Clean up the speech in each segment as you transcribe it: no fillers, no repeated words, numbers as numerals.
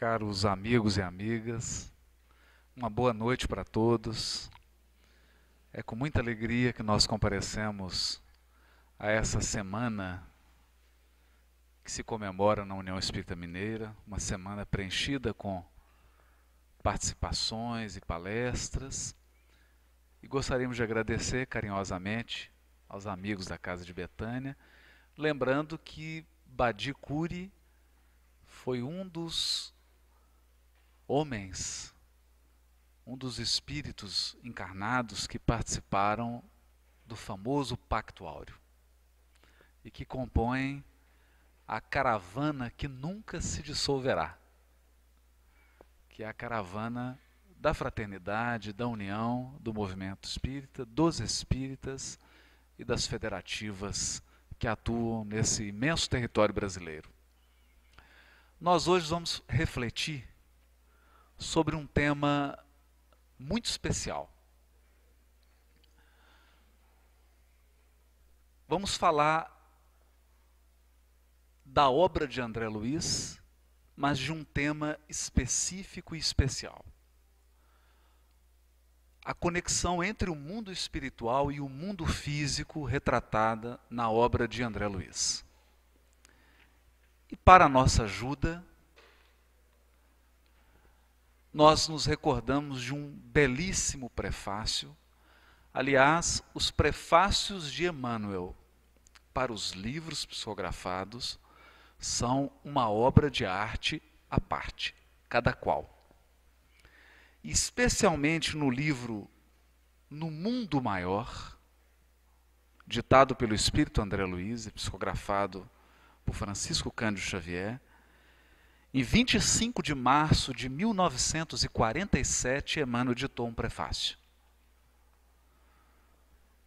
Caros amigos e amigas, uma boa noite para todos. É com muita alegria que nós comparecemos a essa semana que se comemora na União Espírita Mineira, uma semana preenchida com participações e palestras. E gostaríamos de agradecer carinhosamente aos amigos da Casa de Betânia, lembrando que Badi Curi foi um dos homens, um dos espíritos encarnados que participaram do famoso Pacto Áureo e que compõem a caravana que nunca se dissolverá, que é a caravana da fraternidade, da união, do movimento espírita, dos espíritas e das federativas que atuam nesse imenso território brasileiro. Nós hoje vamos refletir sobre um tema muito especial. Vamos falar da obra de André Luiz, mas de um tema específico e especial. A conexão entre o mundo espiritual e o mundo físico retratada na obra de André Luiz. E para a nossa ajuda, nós nos recordamos de um belíssimo prefácio. Aliás, os prefácios de Emmanuel para os livros psicografados são uma obra de arte à parte, cada qual. Especialmente no livro No Mundo Maior, ditado pelo Espírito André Luiz e psicografado por Francisco Cândido Xavier, em 25 de março de 1947, Emmanuel ditou um prefácio.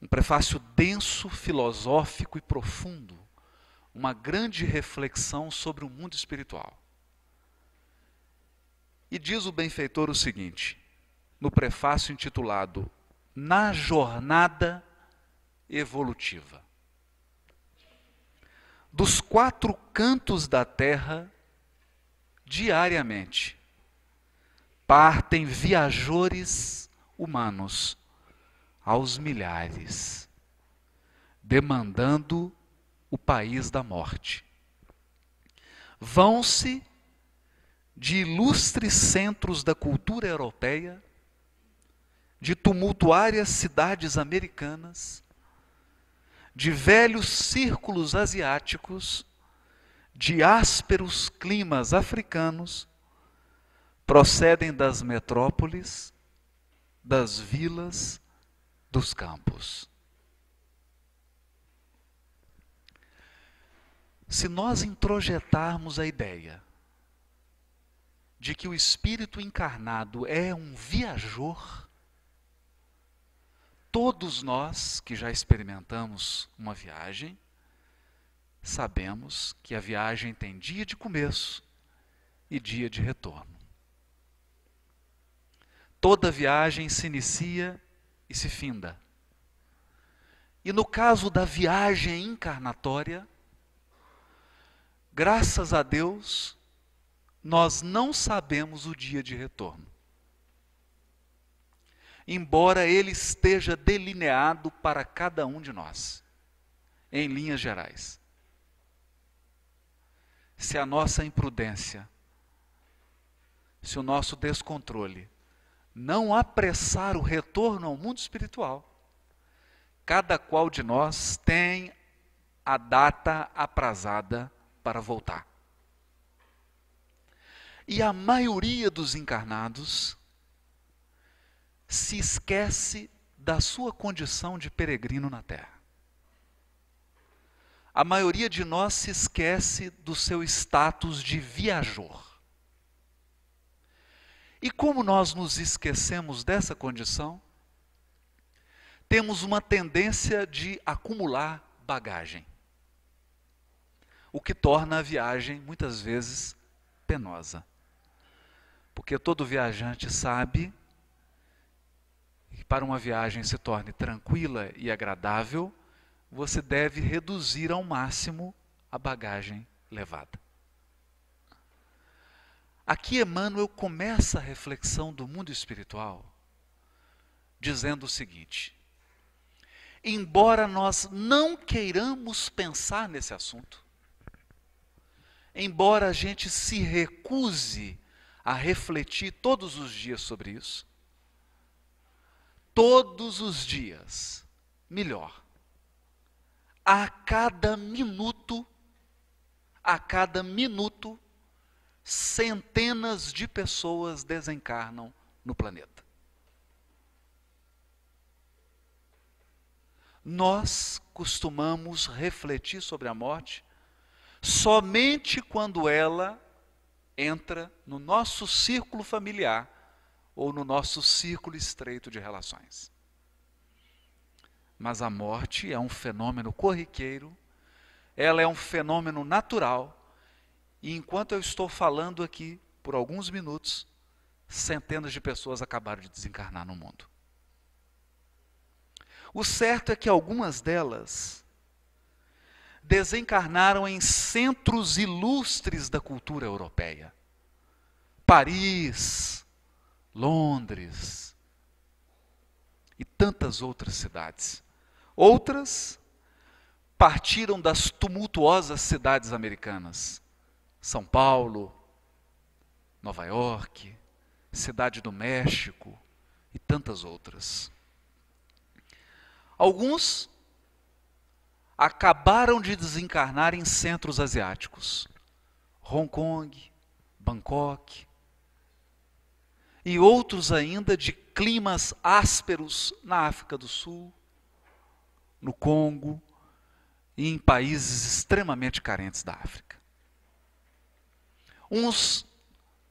Um prefácio denso, filosófico e profundo, uma grande reflexão sobre o mundo espiritual. E diz o benfeitor o seguinte, no prefácio intitulado Na Jornada Evolutiva. Dos quatro cantos da terra, diariamente, partem viajores humanos aos milhares, demandando o país da morte. Vão-se de ilustres centros da cultura europeia, de tumultuárias cidades americanas, de velhos círculos asiáticos, de ásperos climas africanos, procedem das metrópoles, das vilas, dos campos. Se nós introjetarmos a ideia de que o espírito encarnado é um viajor, todos nós que já experimentamos uma viagem, sabemos que a viagem tem dia de começo e dia de retorno. Toda viagem se inicia e se finda. E no caso da viagem encarnatória, graças a Deus, nós não sabemos o dia de retorno. Embora ele esteja delineado para cada um de nós, em linhas gerais. Se a nossa imprudência, se o nosso descontrole não apressar o retorno ao mundo espiritual, cada qual de nós tem a data aprazada para voltar. E a maioria dos encarnados se esquece da sua condição de peregrino na Terra. A maioria de nós se esquece do seu status de viajor. E como nós nos esquecemos dessa condição, temos uma tendência de acumular bagagem, o que torna a viagem, muitas vezes, penosa. Porque todo viajante sabe que para uma viagem se torne tranquila e agradável, você deve reduzir ao máximo a bagagem levada. Aqui Emmanuel começa a reflexão do mundo espiritual dizendo o seguinte: embora nós não queiramos pensar nesse assunto, embora a gente se recuse a refletir todos os dias sobre isso, todos os dias, melhor, a cada minuto, centenas de pessoas desencarnam no planeta. Nós costumamos refletir sobre a morte somente quando ela entra no nosso círculo familiar ou no nosso círculo estreito de relações. Mas a morte é um fenômeno corriqueiro, ela é um fenômeno natural, e enquanto eu estou falando aqui, por alguns minutos, centenas de pessoas acabaram de desencarnar no mundo. O certo é que algumas delas desencarnaram em centros ilustres da cultura europeia. Paris, Londres e tantas outras cidades. Outras partiram das tumultuosas cidades americanas. São Paulo, Nova York, Cidade do México e tantas outras. Alguns acabaram de desencarnar em centros asiáticos, Hong Kong, Bangkok, e outros ainda de climas ásperos na África do Sul, no Congo e em países extremamente carentes da África. Uns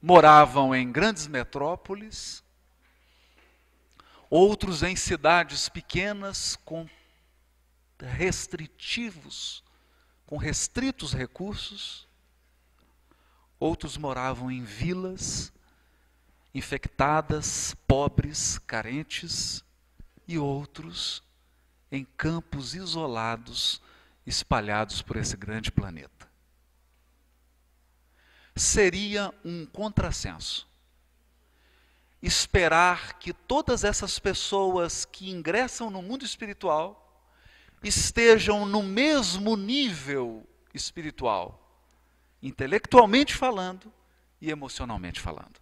moravam em grandes metrópoles, outros em cidades pequenas com restritos recursos, outros moravam em vilas infectadas, pobres, carentes, e outros em campos isolados, espalhados por esse grande planeta. Seria um contrassenso esperar que todas essas pessoas que ingressam no mundo espiritual estejam no mesmo nível espiritual, intelectualmente falando e emocionalmente falando.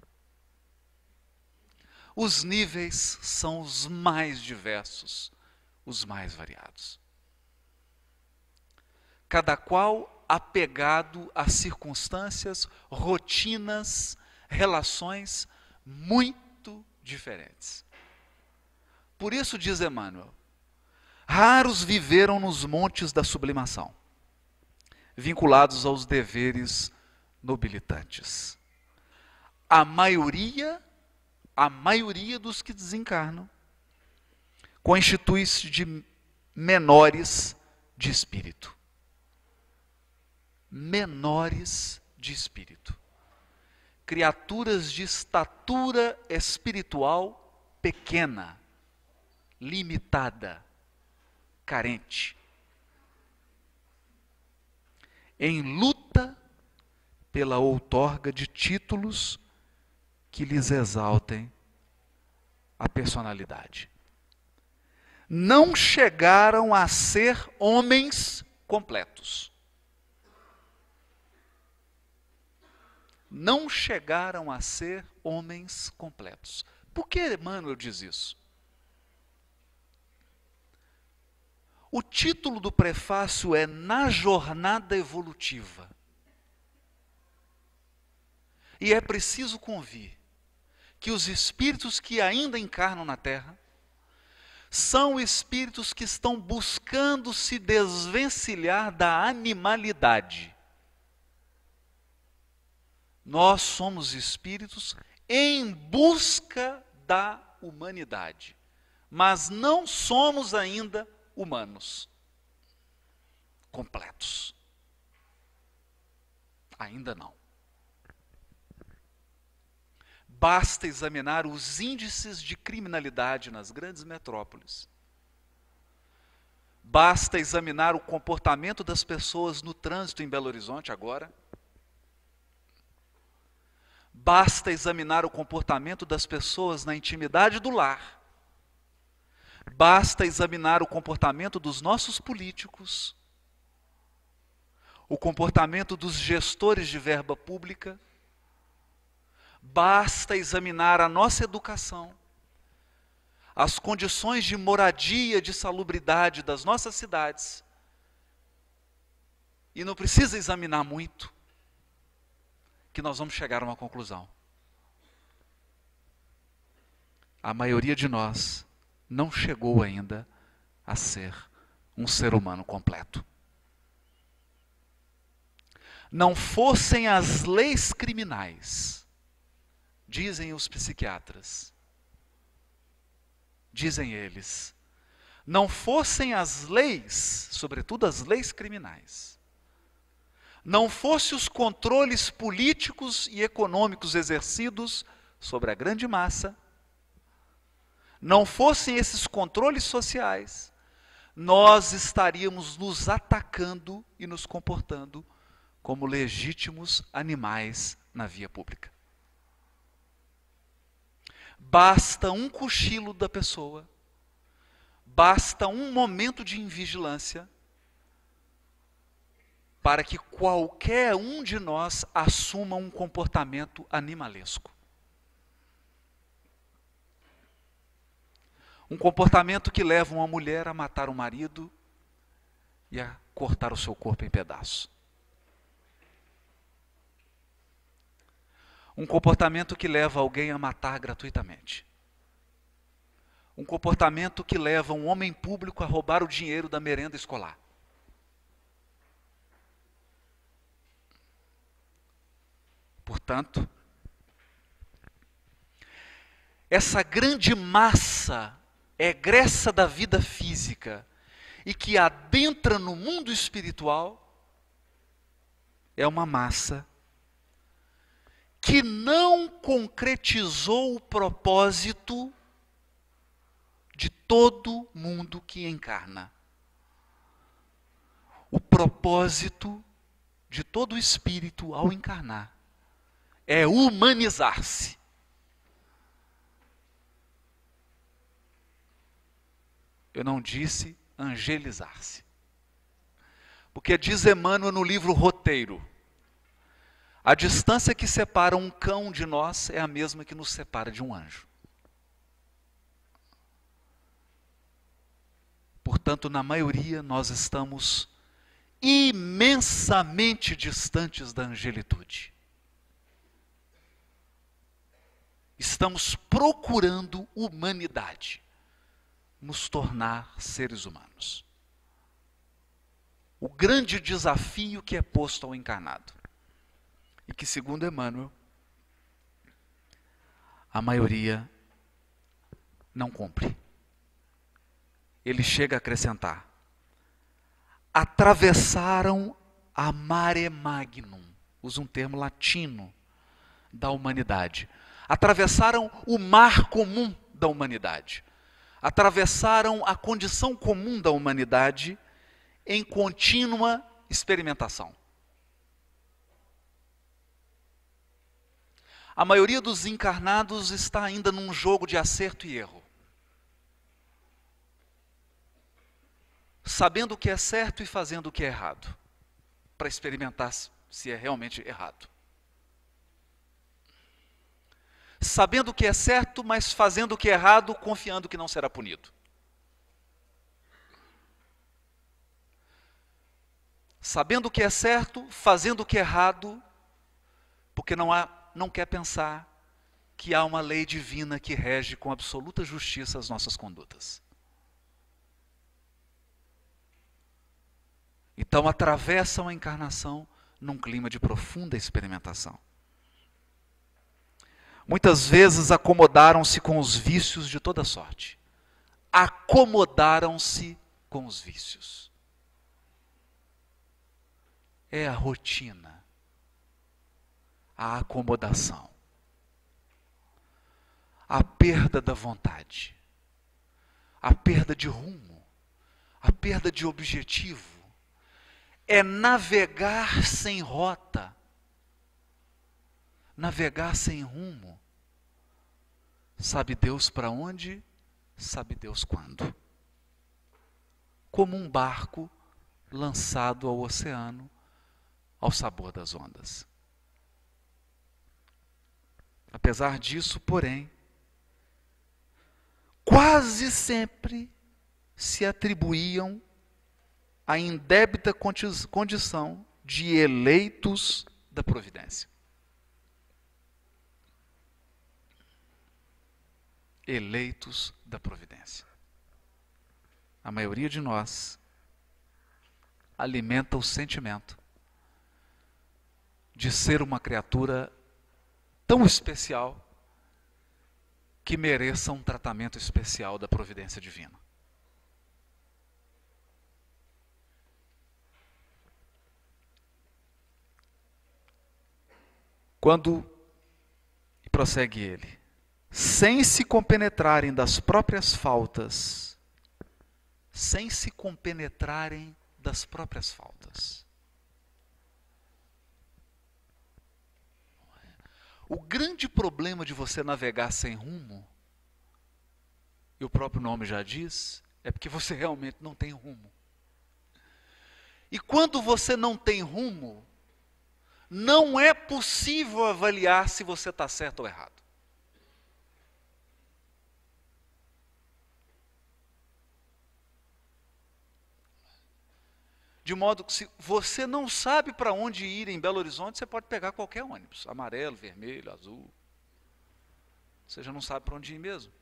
Os níveis são os mais diversos, os mais variados. Cada qual apegado a circunstâncias, rotinas, relações muito diferentes. Por isso diz Emmanuel, raros viveram nos montes da sublimação, vinculados aos deveres nobilitantes. A maioria dos que desencarnam constitui-se de menores de espírito. Menores de espírito. Criaturas de estatura espiritual pequena, limitada, carente. Em luta pela outorga de títulos que lhes exaltem a personalidade. Não chegaram a ser homens completos. Não chegaram a ser homens completos. Por que Emmanuel diz isso? O título do prefácio é Na Jornada Evolutiva. E é preciso convir que os espíritos que ainda encarnam na Terra são espíritos que estão buscando se desvencilhar da animalidade. Nós somos espíritos em busca da humanidade, mas não somos ainda humanos completos. Ainda não. Basta examinar os índices de criminalidade nas grandes metrópoles. Basta examinar o comportamento das pessoas no trânsito em Belo Horizonte agora. Basta examinar o comportamento das pessoas na intimidade do lar. Basta examinar o comportamento dos nossos políticos, o comportamento dos gestores de verba pública. Basta examinar a nossa educação, as condições de moradia, de salubridade das nossas cidades. E não precisa examinar muito, que nós vamos chegar a uma conclusão. A maioria de nós não chegou ainda a ser um ser humano completo. Não fossem as leis criminais, dizem os psiquiatras, dizem eles, não fossem as leis, sobretudo as leis criminais, não fossem os controles políticos e econômicos exercidos sobre a grande massa, não fossem esses controles sociais, nós estaríamos nos atacando e nos comportando como legítimos animais na via pública. Basta um cochilo da pessoa, basta um momento de invigilância para que qualquer um de nós assuma um comportamento animalesco. Um comportamento que leva uma mulher a matar o marido e a cortar o seu corpo em pedaços. Um comportamento que leva alguém a matar gratuitamente. Um comportamento que leva um homem público a roubar o dinheiro da merenda escolar. Portanto, essa grande massa egressa da vida física e que adentra no mundo espiritual é uma massa que não concretizou o propósito de todo mundo que encarna. O propósito de todo espírito ao encarnar é humanizar-se. Eu não disse angelizar-se. Porque diz Emmanuel no livro Roteiro, a distância que separa um cão de nós é a mesma que nos separa de um anjo. Portanto, na maioria, nós estamos imensamente distantes da angelitude. Estamos procurando humanidade, nos tornar seres humanos. O grande desafio que é posto ao encarnado. E que, segundo Emmanuel, a maioria não cumpre. Ele chega a acrescentar: atravessaram a mare magnum, usa um termo latino da humanidade. Atravessaram o mar comum da humanidade. Atravessaram a condição comum da humanidade em contínua experimentação. A maioria dos encarnados está ainda num jogo de acerto e erro. Sabendo o que é certo e fazendo o que é errado, para experimentar se é realmente errado. Sabendo o que é certo, mas fazendo o que é errado, confiando que não será punido. Sabendo o que é certo, fazendo o que é errado, porque não quer pensar que há uma lei divina que rege com absoluta justiça as nossas condutas. Então atravessam a encarnação num clima de profunda experimentação. Muitas vezes acomodaram-se com os vícios de toda sorte. Acomodaram-se com os vícios. É a rotina, a acomodação, a perda da vontade, a perda de rumo, a perda de objetivo. É navegar sem rota navegar sem rumo. Sabe Deus para onde, sabe Deus quando. Como um barco lançado ao oceano, ao sabor das ondas. Apesar disso, porém, quase sempre se atribuíam a indébita condição de eleitos da providência. Eleitos da providência. A maioria de nós alimenta o sentimento de ser uma criatura tão especial que mereça um tratamento especial da providência divina. Quando, e prossegue ele, sem se compenetrarem das próprias faltas, sem se compenetrarem das próprias faltas. O grande problema de você navegar sem rumo, e o próprio nome já diz, é porque você realmente não tem rumo. E quando você não tem rumo, não é possível avaliar se você está certo ou errado. De modo que se você não sabe para onde ir em Belo Horizonte, você pode pegar qualquer ônibus, amarelo, vermelho, azul. Você já não sabe para onde ir mesmo.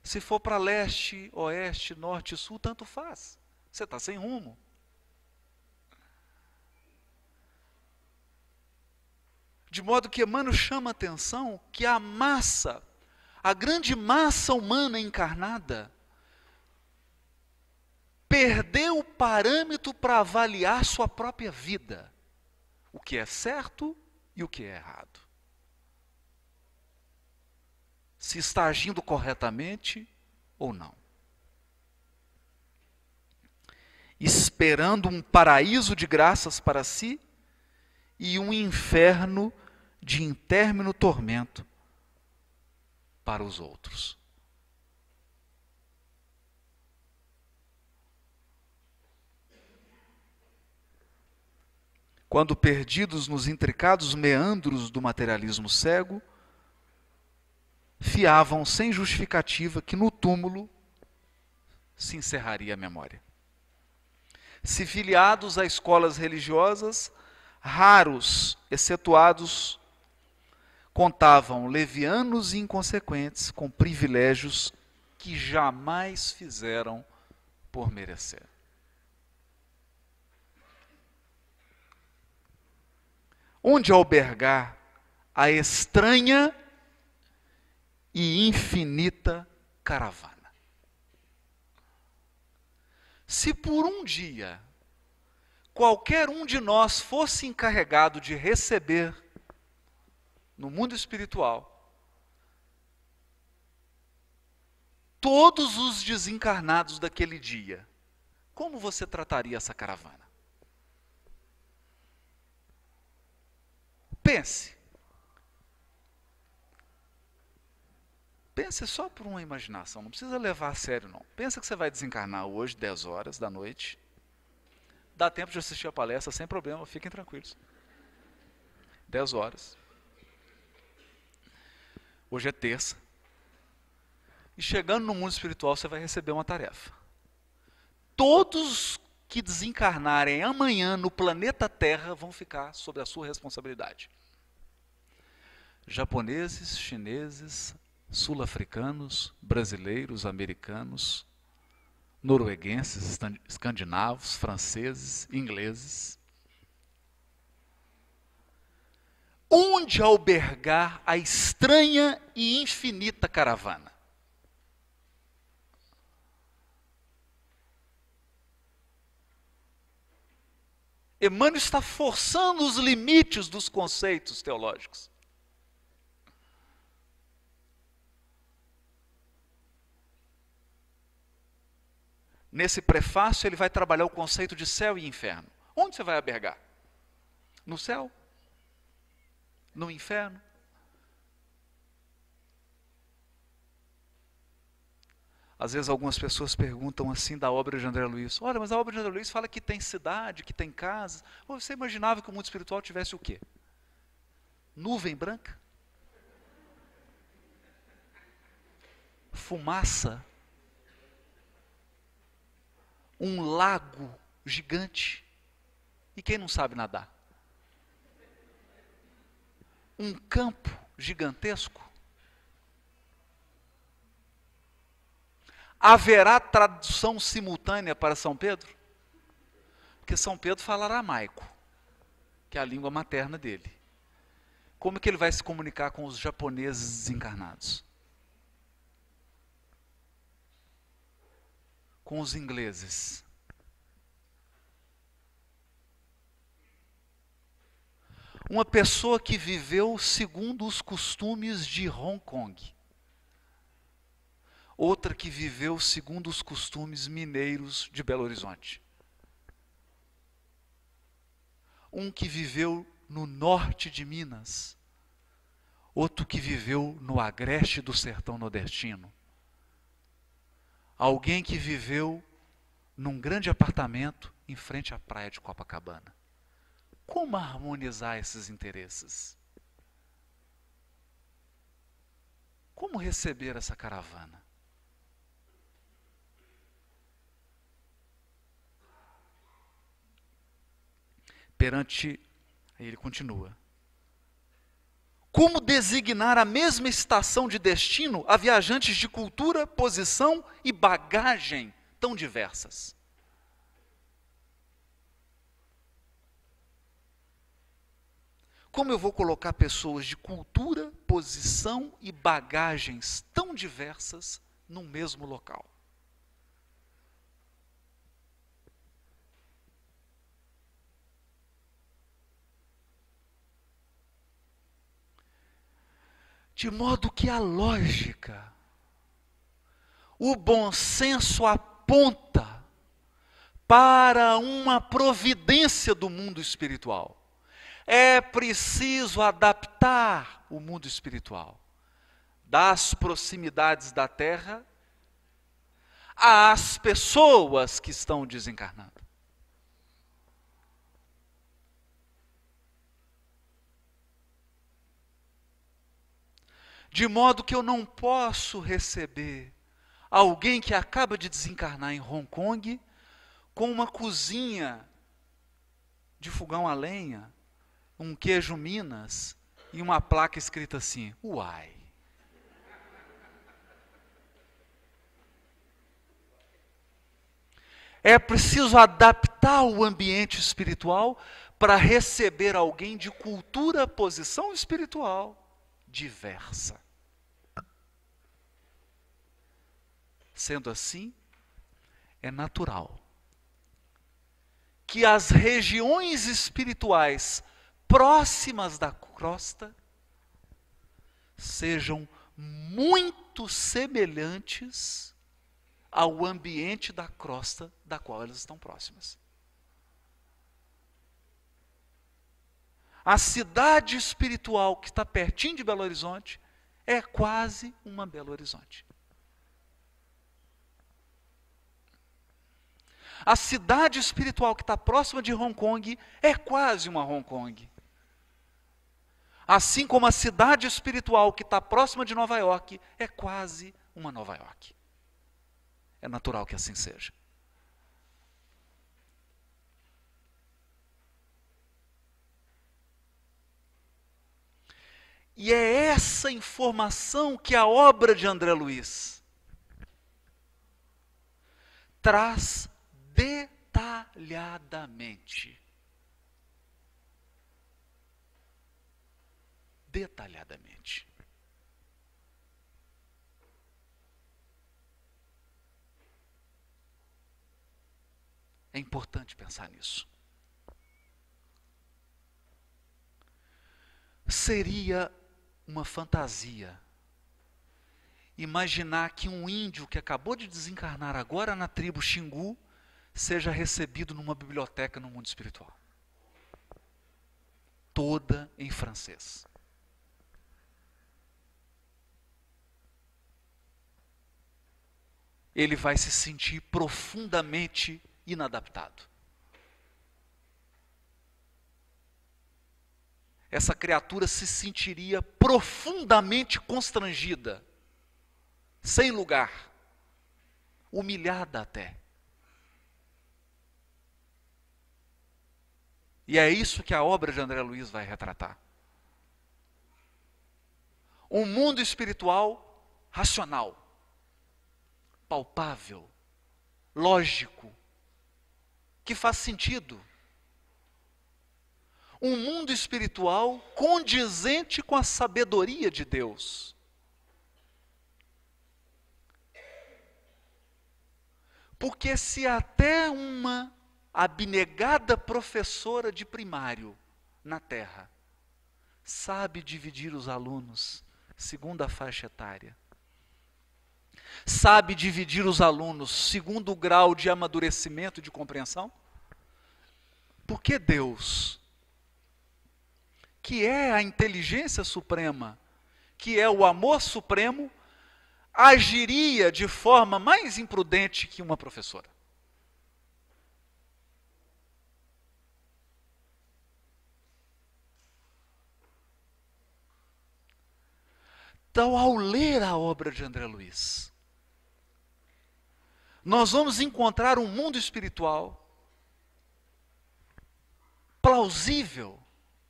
Se for para leste, oeste, norte, sul, tanto faz. Você está sem rumo. De modo que Emmanuel chama a atenção que a massa, a grande massa humana encarnada, perdeu o parâmetro para avaliar sua própria vida, o que é certo e o que é errado. Se está agindo corretamente ou não. Esperando um paraíso de graças para si e um inferno de intermino tormento para os outros. Quando perdidos nos intricados meandros do materialismo cego, fiavam sem justificativa que no túmulo se encerraria a memória. Se filiados a escolas religiosas, raros, excetuados, contavam levianos e inconsequentes com privilégios que jamais fizeram por merecer. Onde albergar a estranha e infinita caravana? Se por um dia qualquer um de nós fosse encarregado de receber no mundo espiritual todos os desencarnados daquele dia, como você trataria essa caravana? Pense. Pense só por uma imaginação, não precisa levar a sério não. Pensa que você vai desencarnar hoje, 10 horas da noite. Dá tempo de assistir a palestra sem problema, fiquem tranquilos. 10 horas. Hoje é terça. E chegando no mundo espiritual, você vai receber uma tarefa. Todos que desencarnarem amanhã no planeta Terra vão ficar sob a sua responsabilidade. Japoneses, chineses, sul-africanos, brasileiros, americanos, norueguenses, escandinavos, franceses, ingleses. Onde albergar a estranha e infinita caravana? Emmanuel está forçando os limites dos conceitos teológicos. Nesse prefácio, ele vai trabalhar o conceito de céu e inferno. Onde você vai albergar? No céu, no inferno. Às vezes algumas pessoas perguntam assim da obra de André Luiz: olha, mas a obra de André Luiz fala que tem cidade, que tem casa. Você imaginava que o mundo espiritual tivesse o quê? Nuvem branca? Fumaça? Um lago gigante? E quem não sabe nadar? Um campo gigantesco? Haverá tradução simultânea para São Pedro? Porque São Pedro fala aramaico, que é a língua materna dele. Como que ele vai se comunicar com os japoneses desencarnados? Com os ingleses? Uma pessoa que viveu segundo os costumes de Hong Kong. Outra que viveu segundo os costumes mineiros de Belo Horizonte. Um que viveu no norte de Minas. Outro que viveu no agreste do sertão nordestino. Alguém que viveu num grande apartamento em frente à praia de Copacabana. Como harmonizar esses interesses? Como receber essa caravana? Perante, aí ele continua. Como designar a mesma estação de destino a viajantes de cultura, posição e bagagem tão diversas? Como eu vou colocar pessoas de cultura, posição e bagagens tão diversas num mesmo local? De modo que a lógica, o bom senso aponta para uma providência do mundo espiritual. É preciso adaptar o mundo espiritual das proximidades da Terra às pessoas que estão desencarnando. De modo que eu não posso receber alguém que acaba de desencarnar em Hong Kong com uma cozinha de fogão a lenha, um queijo Minas e uma placa escrita assim: uai. É preciso adaptar o ambiente espiritual para receber alguém de cultura, posição espiritual diversa. Sendo assim, é natural que as regiões espirituais próximas da crosta sejam muito semelhantes ao ambiente da crosta da qual elas estão próximas. A cidade espiritual que está pertinho de Belo Horizonte é quase uma Belo Horizonte. A cidade espiritual que está próxima de Hong Kong é quase uma Hong Kong. Assim como a cidade espiritual que está próxima de Nova York é quase uma Nova York. É natural que assim seja. E é essa informação que a obra de André Luiz traz detalhadamente. Detalhadamente. É importante pensar nisso. Seria uma fantasia imaginar que um índio que acabou de desencarnar agora na tribo Xingu seja recebido numa biblioteca no mundo espiritual. Toda em francês. ele vai se sentir profundamente inadaptado. Essa criatura se sentiria profundamente constrangida, sem lugar, humilhada até. E é isso que a obra de André Luiz vai retratar. Um mundo espiritual racional, palpável, lógico, que faz sentido. Um mundo espiritual condizente com a sabedoria de Deus. Porque se até uma abnegada professora de primário na Terra sabe dividir os alunos segundo a faixa etária, sabe dividir os alunos segundo o grau de amadurecimento e de compreensão, por que Deus, que é a inteligência suprema, que é o amor supremo, agiria de forma mais imprudente que uma professora? Então, ao ler a obra de André Luiz, nós vamos encontrar um mundo espiritual plausível,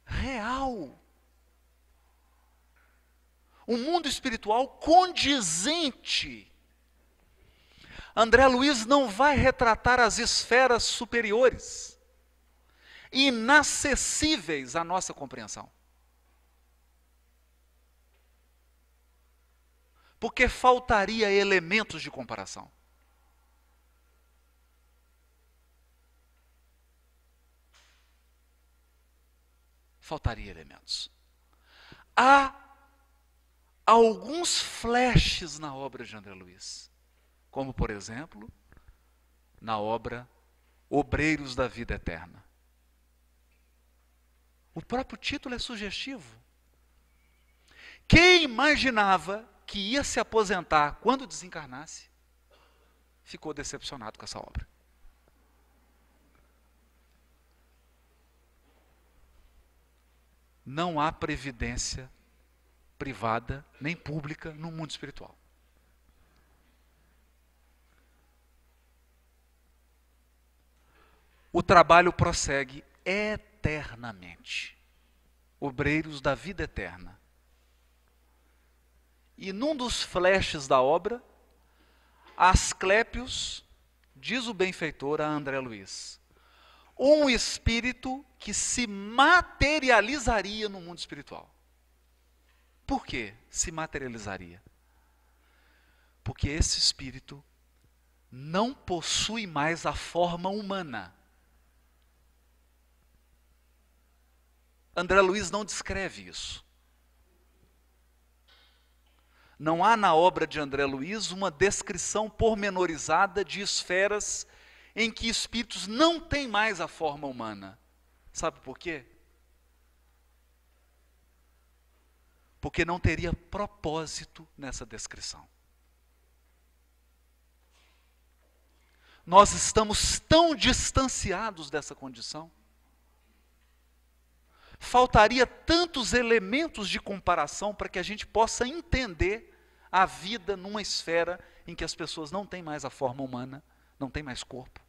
real. Um mundo espiritual condizente. André Luiz não vai retratar as esferas superiores, inacessíveis à nossa compreensão. Porque faltaria elementos de comparação. Faltaria elementos. Há alguns flashes na obra de André Luiz, como, por exemplo, na obra Obreiros da Vida Eterna. O próprio título é sugestivo. Quem imaginava que ia se aposentar quando desencarnasse, ficou decepcionado com essa obra. Não há previdência privada nem pública no mundo espiritual. O trabalho prossegue eternamente. Obreiros da Vida Eterna. E num dos flashes da obra, Asclépios diz o benfeitor a André Luiz: um espírito que se materializaria no mundo espiritual. Por que se materializaria? Porque esse espírito não possui mais a forma humana. André Luiz não descreve isso. Não há na obra de André Luiz uma descrição pormenorizada de esferas em que espíritos não têm mais a forma humana. Sabe por quê? Porque não teria propósito nessa descrição. Nós estamos tão distanciados dessa condição. Faltaria tantos elementos de comparação para que a gente possa entender a vida numa esfera em que as pessoas não têm mais a forma humana, não têm mais corpo.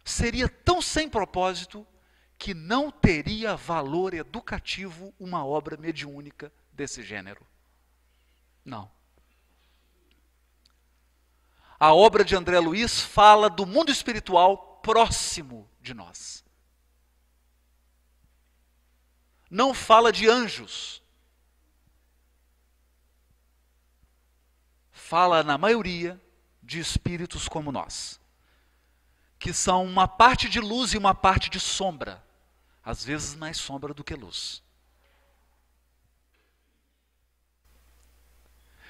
Seria tão sem propósito que não teria valor educativo uma obra mediúnica desse gênero. Não. A obra de André Luiz fala do mundo espiritual próximo de nós. Não fala de anjos. Fala, na maioria, de espíritos como nós, que são uma parte de luz e uma parte de sombra, às vezes mais sombra do que luz.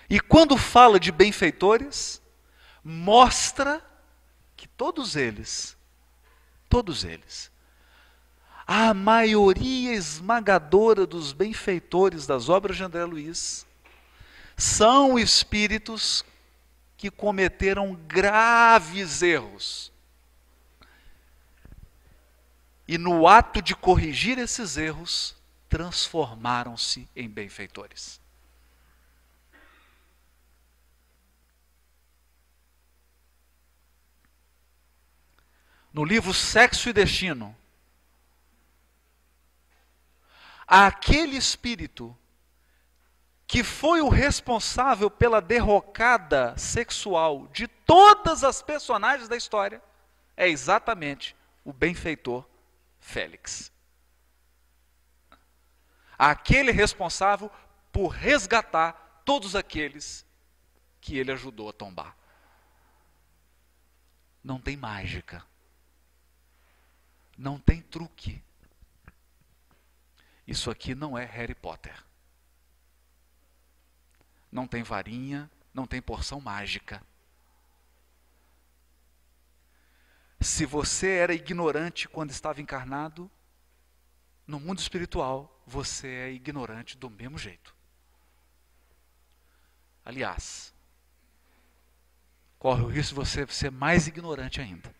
E quando fala de benfeitores, mostra que todos eles, A maioria esmagadora dos benfeitores das obras de André Luiz são espíritos que cometeram graves erros. E no ato de corrigir esses erros, transformaram-se em benfeitores. No livro Sexo e Destino, aquele espírito que foi o responsável pela derrocada sexual de todas as personagens da história é exatamente o benfeitor Félix. Aquele responsável por resgatar todos aqueles que ele ajudou a tombar. Não tem mágica. Não tem truque. Isso aqui não é Harry Potter. Não tem varinha, não tem porção mágica. Se você era ignorante quando estava encarnado, no mundo espiritual, você é ignorante do mesmo jeito. Aliás, corre o risco de você ser mais ignorante ainda.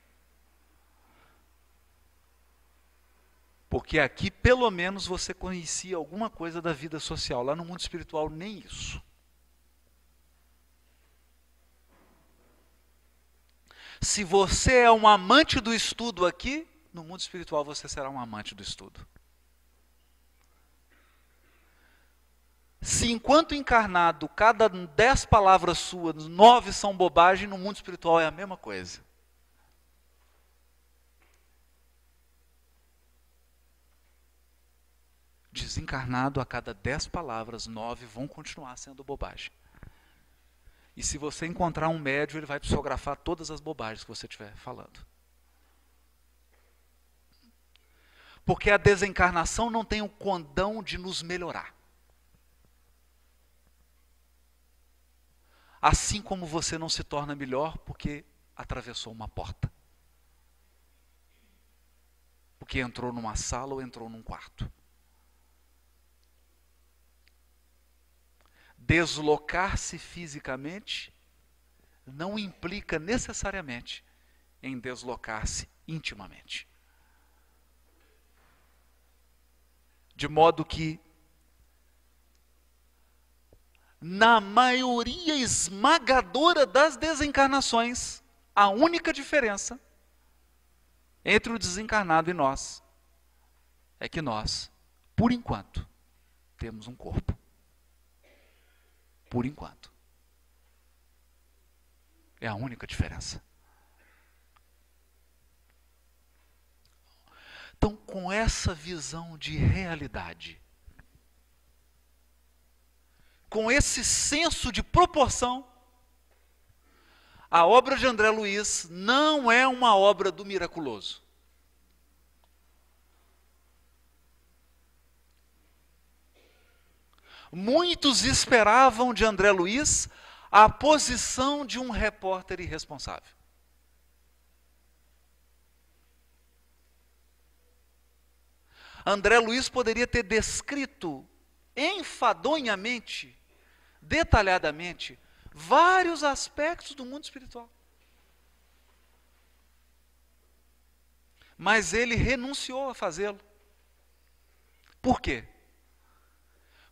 Porque aqui, pelo menos, você conhecia alguma coisa da vida social. Lá no mundo espiritual, nem isso. Se você é um amante do estudo aqui, no mundo espiritual você será um amante do estudo. Se enquanto encarnado, cada 10 palavras suas, 9 são bobagem, no mundo espiritual é a mesma coisa. Desencarnado, a cada 10 palavras, 9 vão continuar sendo bobagem. E se você encontrar um médium, ele vai psicografar todas as bobagens que você estiver falando. Porque a desencarnação não tem o condão de nos melhorar. Assim como você não se torna melhor porque atravessou uma porta. Porque entrou numa sala ou entrou num quarto. Deslocar-se fisicamente não implica necessariamente em deslocar-se intimamente. De modo que, na maioria esmagadora das desencarnações, a única diferença entre o desencarnado e nós é que nós, por enquanto, temos um corpo. Por enquanto. É a única diferença. Então, com essa visão de realidade, com esse senso de proporção, a obra de André Luiz não é uma obra do miraculoso. Muitos esperavam de André Luiz a posição de um repórter irresponsável. André Luiz poderia ter descrito enfadonhamente, detalhadamente, vários aspectos do mundo espiritual. Mas ele renunciou a fazê-lo. Por quê?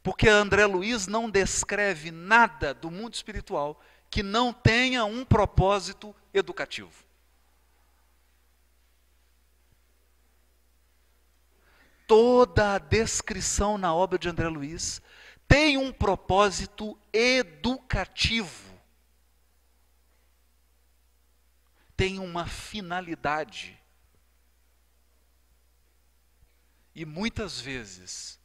Porque André Luiz não descreve nada do mundo espiritual que não tenha um propósito educativo. Toda a descrição na obra de André Luiz tem um propósito educativo. Tem uma finalidade. E muitas vezes,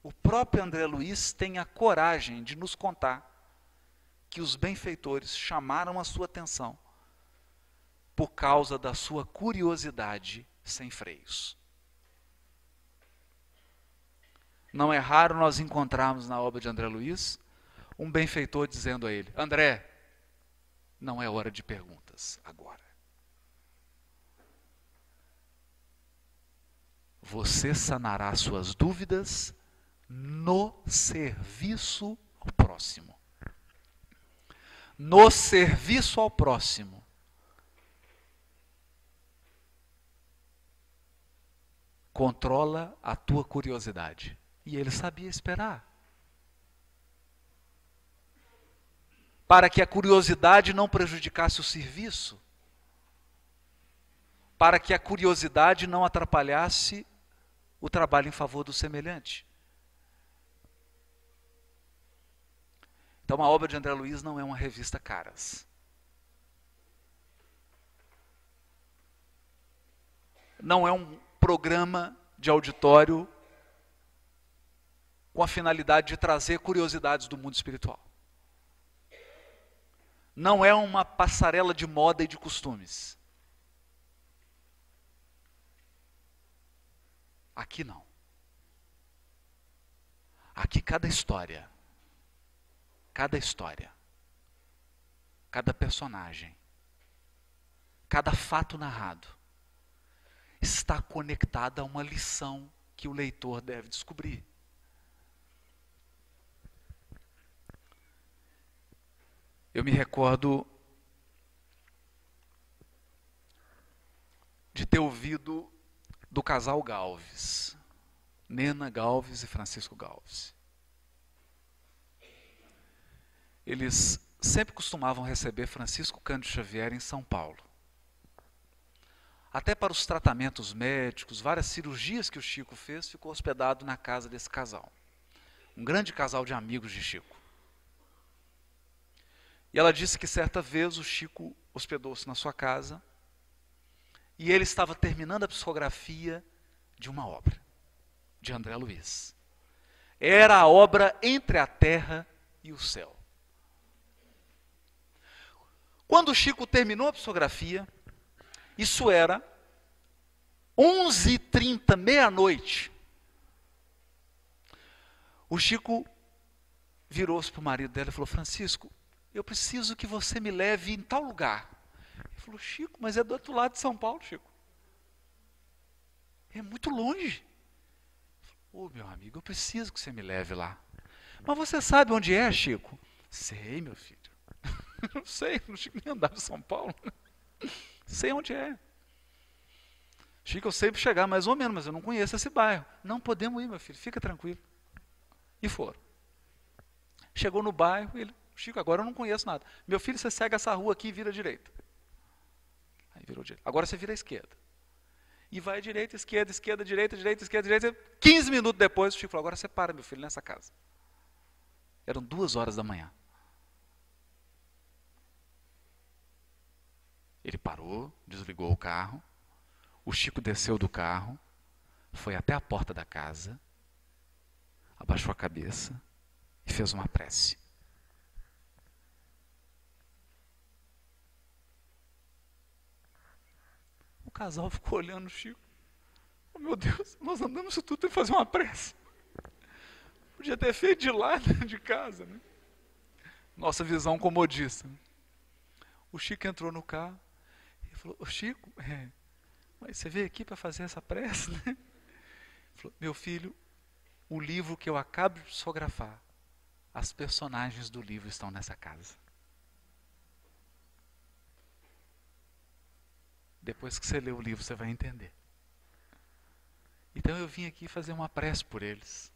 o próprio André Luiz tem a coragem de nos contar que os benfeitores chamaram a sua atenção por causa da sua curiosidade sem freios. Não é raro nós encontrarmos na obra de André Luiz um benfeitor dizendo a ele: André, não é hora de perguntas agora. você sanará suas dúvidas no serviço ao próximo. No serviço ao próximo. Controla a tua curiosidade. E ele sabia esperar. Para que a curiosidade não prejudicasse o serviço. Para que a curiosidade não atrapalhasse o trabalho em favor do semelhante. Então a obra de André Luiz não é uma revista Caras. Não é um programa de auditório com a finalidade de trazer curiosidades do mundo espiritual. Não é uma passarela de moda e de costumes. Aqui não. Aqui cada história, cada personagem, cada fato narrado está conectada a uma lição que o leitor deve descobrir. Eu me recordo de ter ouvido do casal Galves, Nena Galves e Francisco Galves. Eles sempre costumavam receber Francisco Cândido Xavier em São Paulo. Até para os tratamentos médicos, várias cirurgias que o Chico fez, ficou hospedado na casa desse casal. Um grande casal de amigos de Chico. E ela disse que certa vez o Chico hospedou-se na sua casa e ele estava terminando a psicografia de uma obra, de André Luiz. Era a obra Entre a Terra e o Céu. Quando o Chico terminou a psicografia, isso era 11h30, meia-noite. O Chico virou-se para o marido dela e falou: Francisco, eu preciso que você me leve em tal lugar. Ele falou: Chico, mas é do outro lado de São Paulo, Chico. É muito longe. Ô, meu amigo, eu preciso que você me leve lá. Mas você sabe onde é, Chico? Sei, meu filho. Não sei, o Chico nem andava em São Paulo. Sei onde é. Chico, eu sei chegar mais ou menos, mas eu não conheço esse bairro. Não podemos ir, meu filho, fica tranquilo. E foram. Chegou no bairro, ele: Chico, agora eu não conheço nada. Meu filho, você segue essa rua aqui e vira à direita. Aí virou direita. Agora você vira à esquerda. E vai à direita, esquerda, esquerda, direita, direita, esquerda, direita. 15 minutos depois, o Chico falou: agora você para, meu filho, nessa casa. Eram 2h da manhã. Ele parou, desligou o carro. O Chico desceu do carro, foi até a porta da casa, abaixou a cabeça e fez uma prece. O casal ficou olhando o Chico. Oh, meu Deus, nós andamos isso tudo e fazer uma prece. Podia ter feito de lá, de casa, né? Nossa visão comodista. O Chico entrou no carro e falou: ô Chico, mas você veio aqui para fazer essa prece, né? Ele falou: meu filho, o livro que eu acabo de psicografar, as personagens do livro estão nessa casa. Depois que você lê o livro, você vai entender. Então eu vim aqui fazer uma prece por eles.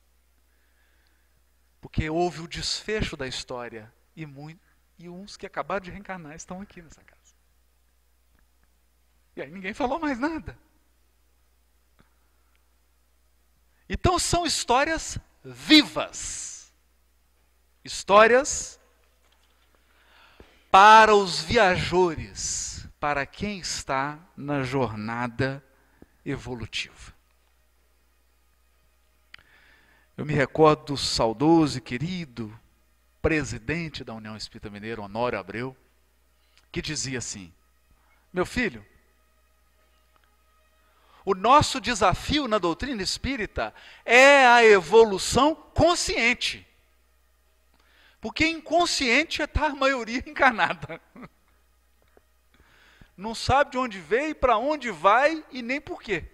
Porque houve o desfecho da história e uns que acabaram de reencarnar estão aqui nessa casa. E aí ninguém falou mais nada. Então são histórias vivas. Histórias para os viajores, para quem está na jornada evolutiva. Eu me recordo do saudoso e querido presidente da União Espírita Mineira, Honório Abreu, que dizia assim: meu filho, o nosso desafio na doutrina espírita é a evolução consciente. Porque inconsciente está a maioria encarnada. Não sabe de onde veio, para onde vai e nem por quê.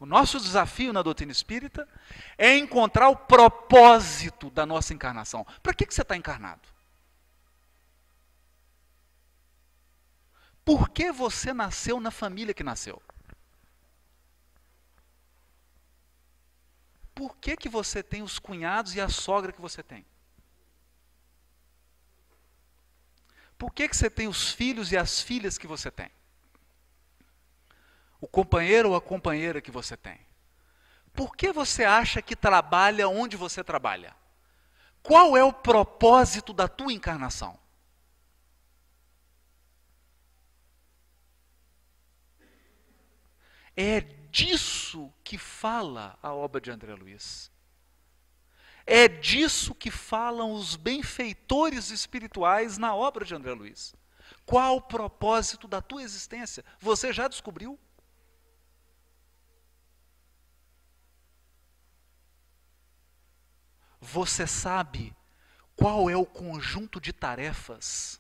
O nosso desafio na doutrina espírita é encontrar o propósito da nossa encarnação. Para que você está encarnado? Por que você nasceu na família que nasceu? Por que você tem os cunhados e a sogra que você tem? Por que você tem os filhos e as filhas que você tem? O companheiro ou a companheira que você tem? Por que você acha que trabalha onde você trabalha? Qual é o propósito da tua encarnação? É disso que fala a obra de André Luiz. É disso que falam os benfeitores espirituais na obra de André Luiz. Qual o propósito da tua existência? Você já descobriu? Você sabe qual é o conjunto de tarefas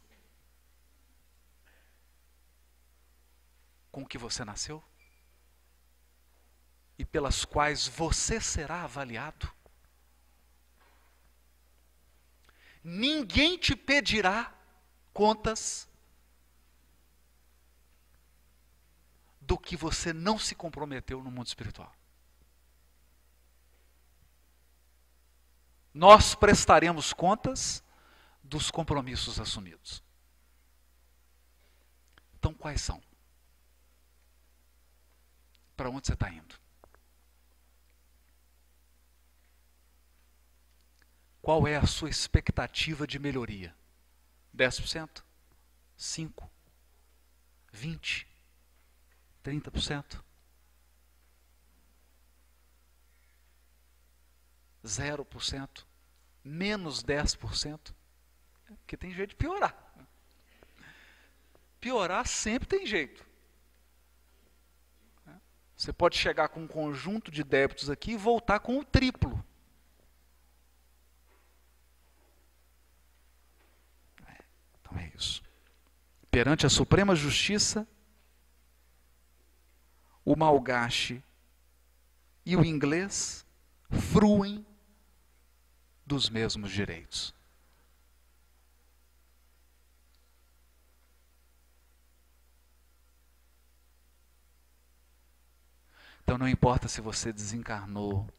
com que você nasceu? E pelas quais você será avaliado? Ninguém te pedirá contas do que você não se comprometeu no mundo espiritual. Nós prestaremos contas dos compromissos assumidos. Então, quais são? Para onde você está indo? Qual é a sua expectativa de melhoria? 10%? 5%? 20%? 30%? 0%? Menos 10%? Porque tem jeito de piorar. Piorar sempre tem jeito. Você pode chegar com um conjunto de débitos aqui e voltar com o triplo. Então é isso. Perante a Suprema Justiça, o malgache e o inglês fruem dos mesmos direitos. Então não importa se você desencarnou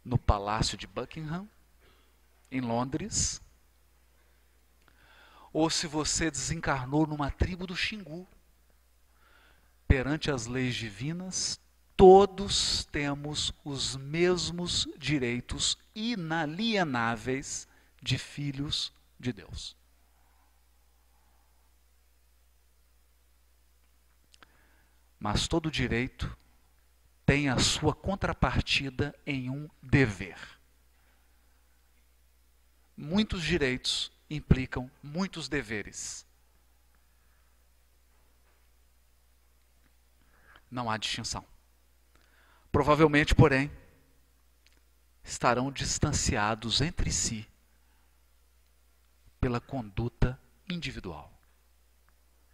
no Palácio de Buckingham, em Londres, ou se você desencarnou numa tribo do Xingu. Perante as leis divinas, todos temos os mesmos direitos inalienáveis de filhos de Deus. Mas todo direito tem a sua contrapartida em um dever. Muitos direitos implicam muitos deveres. Não há distinção. Provavelmente, porém, estarão distanciados entre si pela conduta individual.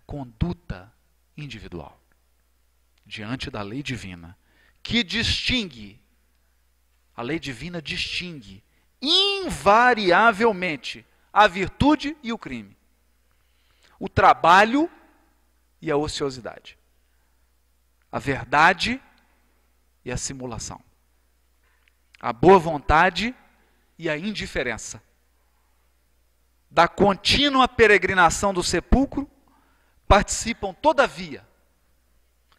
Conduta individual. Diante da lei divina, que distingue, a lei divina distingue invariavelmente a virtude e o crime, o trabalho e a ociosidade, a verdade e a simulação, a boa vontade e a indiferença. Da contínua peregrinação do sepulcro participam, todavia,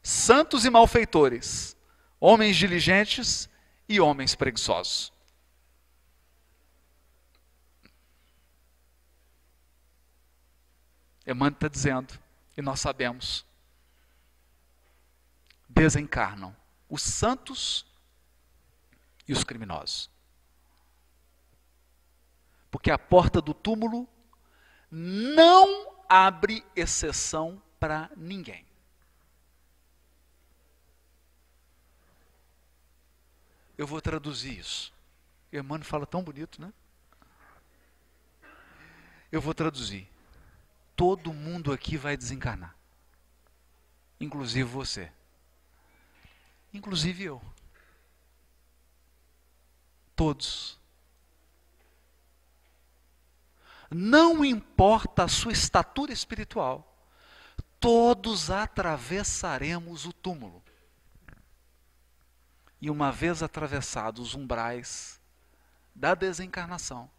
santos e malfeitores, homens diligentes e homens preguiçosos. Emmanuel está dizendo, e nós sabemos, desencarnam os santos e os criminosos. Porque a porta do túmulo não abre exceção para ninguém. Eu vou traduzir isso. Emmanuel fala tão bonito, né? Eu vou traduzir. Todo mundo aqui vai desencarnar. Inclusive você. inclusive eu. Todos. Não importa a sua estatura espiritual, todos atravessaremos o túmulo. E uma vez atravessados os umbrais da desencarnação,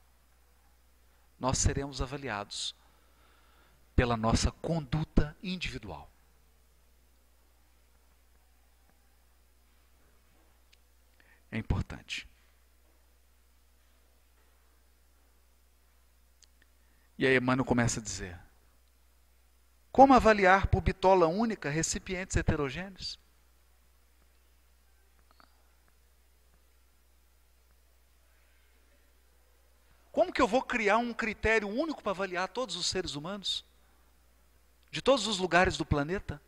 nós seremos avaliados pela nossa conduta individual. É importante. E aí Emmanuel começa a dizer: como avaliar por bitola única recipientes heterogêneos? Como que eu vou criar um critério único para avaliar todos os seres humanos? De todos os lugares do planeta?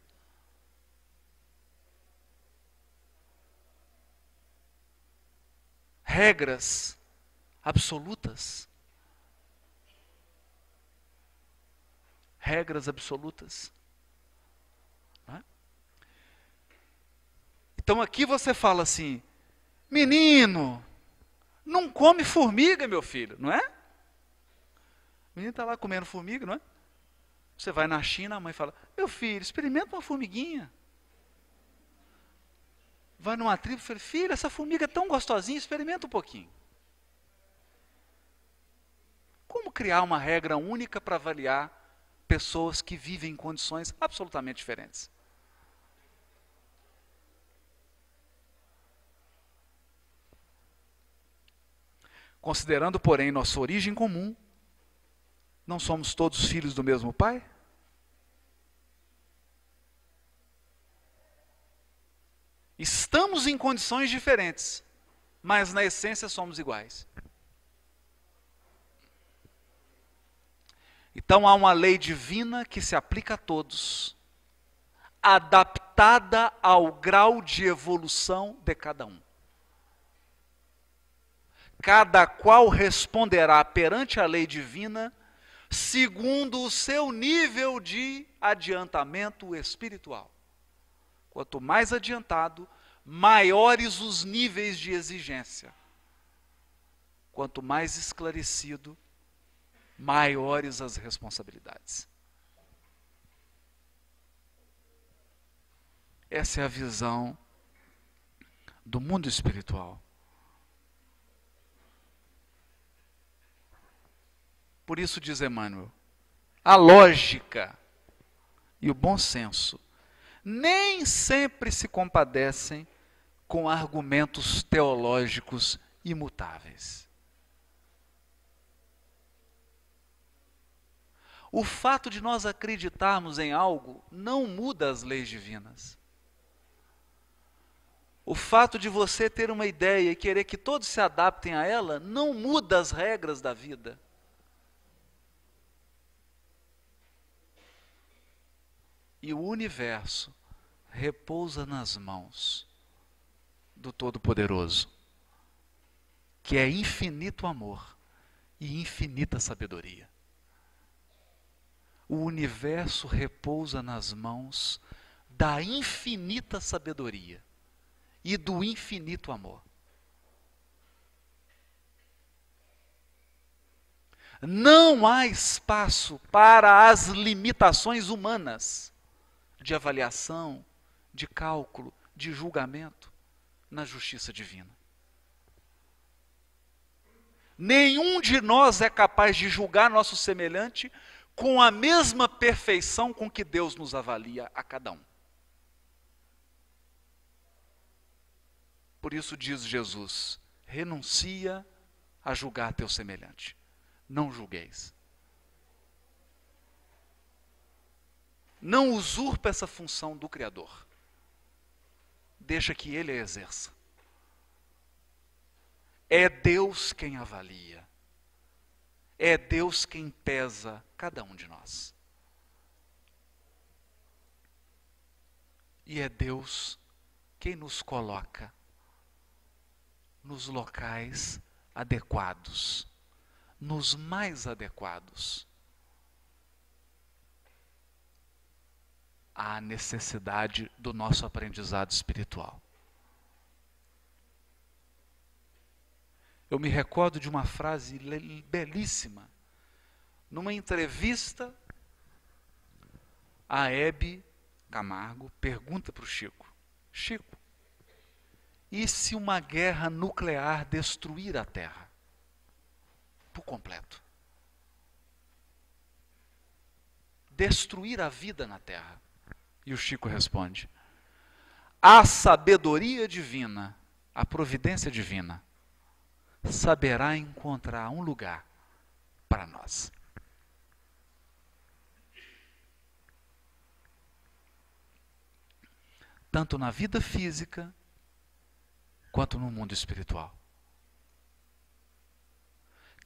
Regras absolutas? Regras absolutas? Não é? Então aqui você fala assim: menino, não come formiga, meu filho, não é? O menino está lá comendo formiga, não é? Você vai na China, a mãe fala: meu filho, experimenta uma formiguinha. Vai numa tribo e fala: filho, essa formiga é tão gostosinha, experimenta um pouquinho. Como criar uma regra única para avaliar pessoas que vivem em condições absolutamente diferentes? Considerando, porém, nossa origem comum, não somos todos filhos do mesmo Pai? Estamos em condições diferentes, mas na essência somos iguais. Então há uma lei divina que se aplica a todos, adaptada ao grau de evolução de cada um. Cada qual responderá perante a lei divina segundo o seu nível de adiantamento espiritual. Quanto mais adiantado, maiores os níveis de exigência. Quanto mais esclarecido, maiores as responsabilidades. Essa é a visão do mundo espiritual. Por isso diz Emmanuel, a lógica e o bom senso nem sempre se compadecem com argumentos teológicos imutáveis. O fato de nós acreditarmos em algo não muda as leis divinas. O fato de você ter uma ideia e querer que todos se adaptem a ela não muda as regras da vida. E o universo repousa nas mãos do Todo-Poderoso, que é infinito amor e infinita sabedoria. O universo repousa nas mãos da infinita sabedoria e do infinito amor. Não há espaço para as limitações humanas de avaliação, de cálculo, de julgamento na justiça divina. Nenhum de nós é capaz de julgar nosso semelhante com a mesma perfeição com que Deus nos avalia a cada um. Por isso diz Jesus: renuncia a julgar teu semelhante. Não julgueis. Não usurpa essa função do Criador. Deixa que Ele a exerça. É Deus quem avalia. É Deus quem pesa cada um de nós. E é Deus quem nos coloca nos locais adequados, nos mais adequados à necessidade do nosso aprendizado espiritual. Eu me recordo de uma frase belíssima. Numa entrevista, a Hebe Camargo pergunta para o Chico: Chico, e se uma guerra nuclear destruir a Terra por completo? Destruir a vida na Terra? E o Chico responde: a sabedoria divina, a providência divina, saberá encontrar um lugar para nós. Tanto na vida física, quanto no mundo espiritual.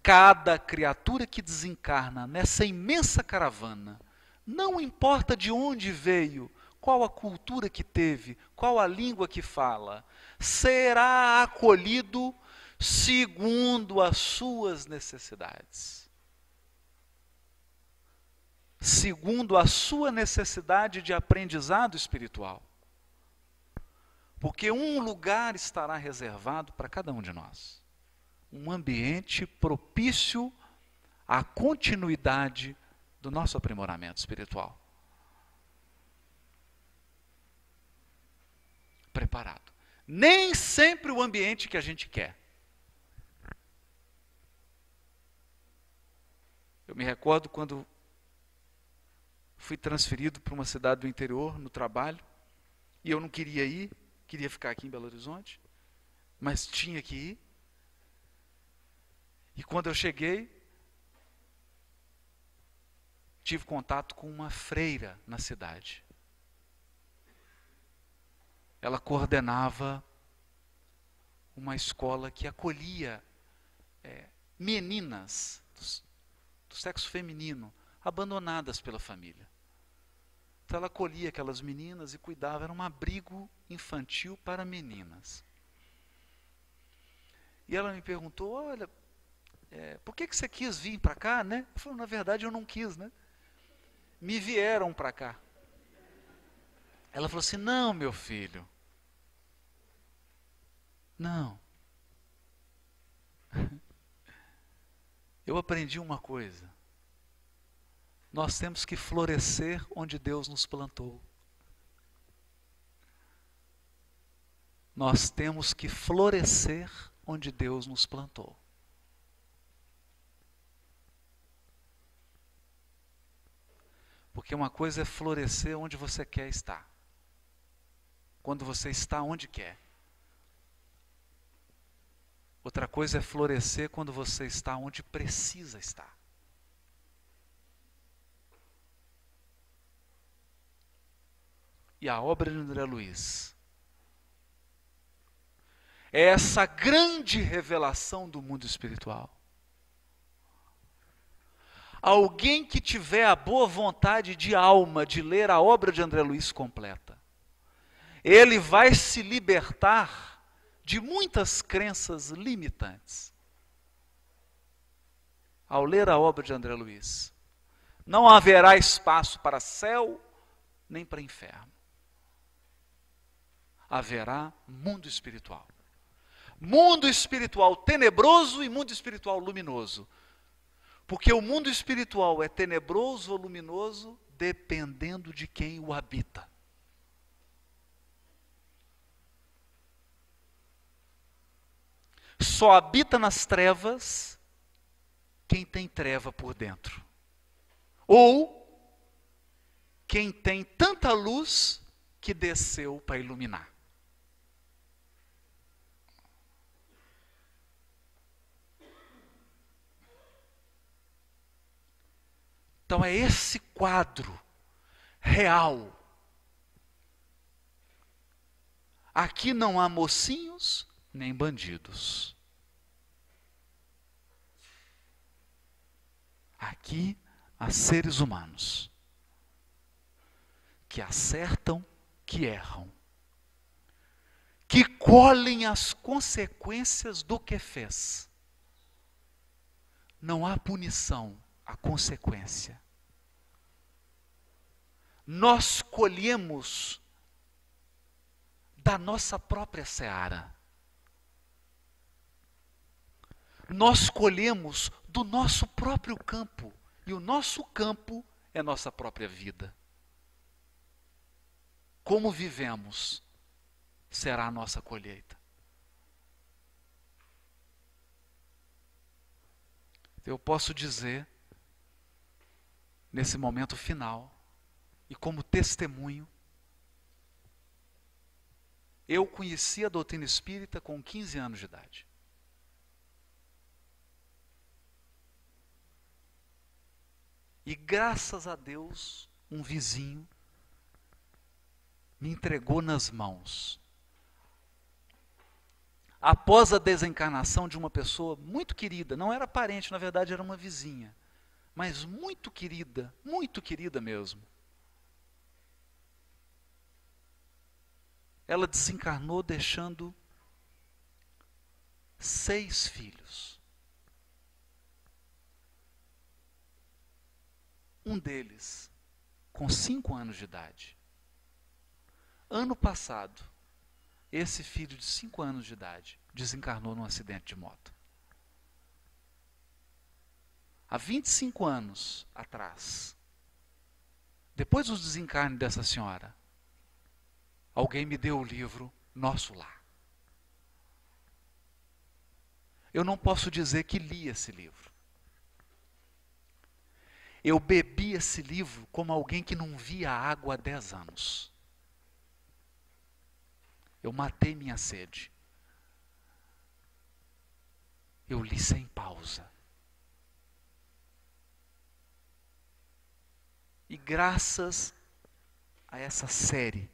Cada criatura que desencarna nessa imensa caravana, não importa de onde veio, qual a cultura que teve, qual a língua que fala, será acolhido segundo as suas necessidades. Segundo a sua necessidade de aprendizado espiritual. Porque um lugar estará reservado para cada um de nós. Um ambiente propício à continuidade do nosso aprimoramento espiritual. Preparado. Nem sempre o ambiente que a gente quer. Eu me recordo quando fui transferido para uma cidade do interior, no trabalho, e eu não queria ir, queria ficar aqui em Belo Horizonte, mas tinha que ir. E quando eu cheguei, tive contato com uma freira na cidade. Ela coordenava uma escola que acolhia meninas do sexo feminino, abandonadas pela família. Então ela acolhia aquelas meninas e cuidava, era um abrigo infantil para meninas. E ela me perguntou: olha, por que você quis vir para cá, né? Eu falei: na verdade eu não quis, né? Me vieram para cá. Ela falou assim: não, meu filho, não. Eu aprendi uma coisa. Nós temos que florescer onde Deus nos plantou. Nós temos que florescer onde Deus nos plantou. Porque uma coisa é florescer onde você quer estar. Quando você está onde quer. Outra coisa é florescer quando você está onde precisa estar. E a obra de André Luiz é essa grande revelação do mundo espiritual. Alguém que tiver a boa vontade de alma de ler a obra de André Luiz completa, ele vai se libertar de muitas crenças limitantes. Ao ler a obra de André Luiz, não haverá espaço para céu nem para inferno. Haverá mundo espiritual. Mundo espiritual tenebroso e mundo espiritual luminoso. Porque o mundo espiritual é tenebroso ou luminoso dependendo de quem o habita. Só habita nas trevas quem tem treva por dentro. Ou quem tem tanta luz que desceu para iluminar. Então é esse quadro real. Aqui não há mocinhos nem bandidos. Aqui há seres humanos que acertam, que erram, que colhem as consequências do que fez. Não há punição, há consequência. Nós colhemos da nossa própria seara. Nós colhemos do nosso próprio campo. E o nosso campo é nossa própria vida. Como vivemos será a nossa colheita. Eu posso dizer, nesse momento final, e como testemunho, eu conheci a doutrina espírita com 15 anos de idade. E graças a Deus, um vizinho me entregou nas mãos. Após a desencarnação de uma pessoa muito querida, não era parente, na verdade era uma vizinha, mas muito querida mesmo. Ela desencarnou deixando 6 filhos. Um deles com 5 anos de idade. Ano passado, esse filho de 5 anos de idade desencarnou num acidente de moto. Há 25 anos atrás, depois do desencarne dessa senhora, alguém me deu o livro Nosso Lar. Eu não posso dizer que li esse livro. Eu bebi esse livro como alguém que não via água há 10 anos. Eu matei minha sede. Eu li sem pausa. E graças a essa série,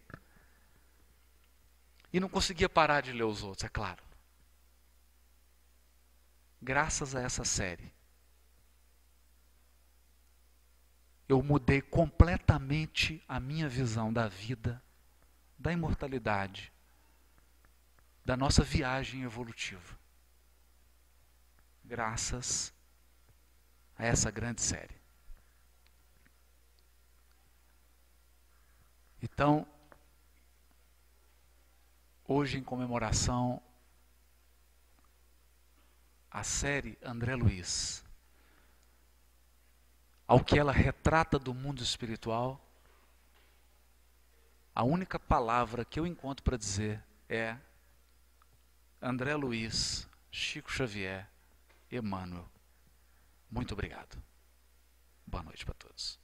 e não conseguia parar de ler os outros, é claro. Graças a essa série, eu mudei completamente a minha visão da vida, da imortalidade, da nossa viagem evolutiva. Graças a essa grande série. Então, hoje em comemoração à série André Luiz, ao que ela retrata do mundo espiritual, a única palavra que eu encontro para dizer é André Luiz, Chico Xavier, Emmanuel. Muito obrigado. Boa noite para todos.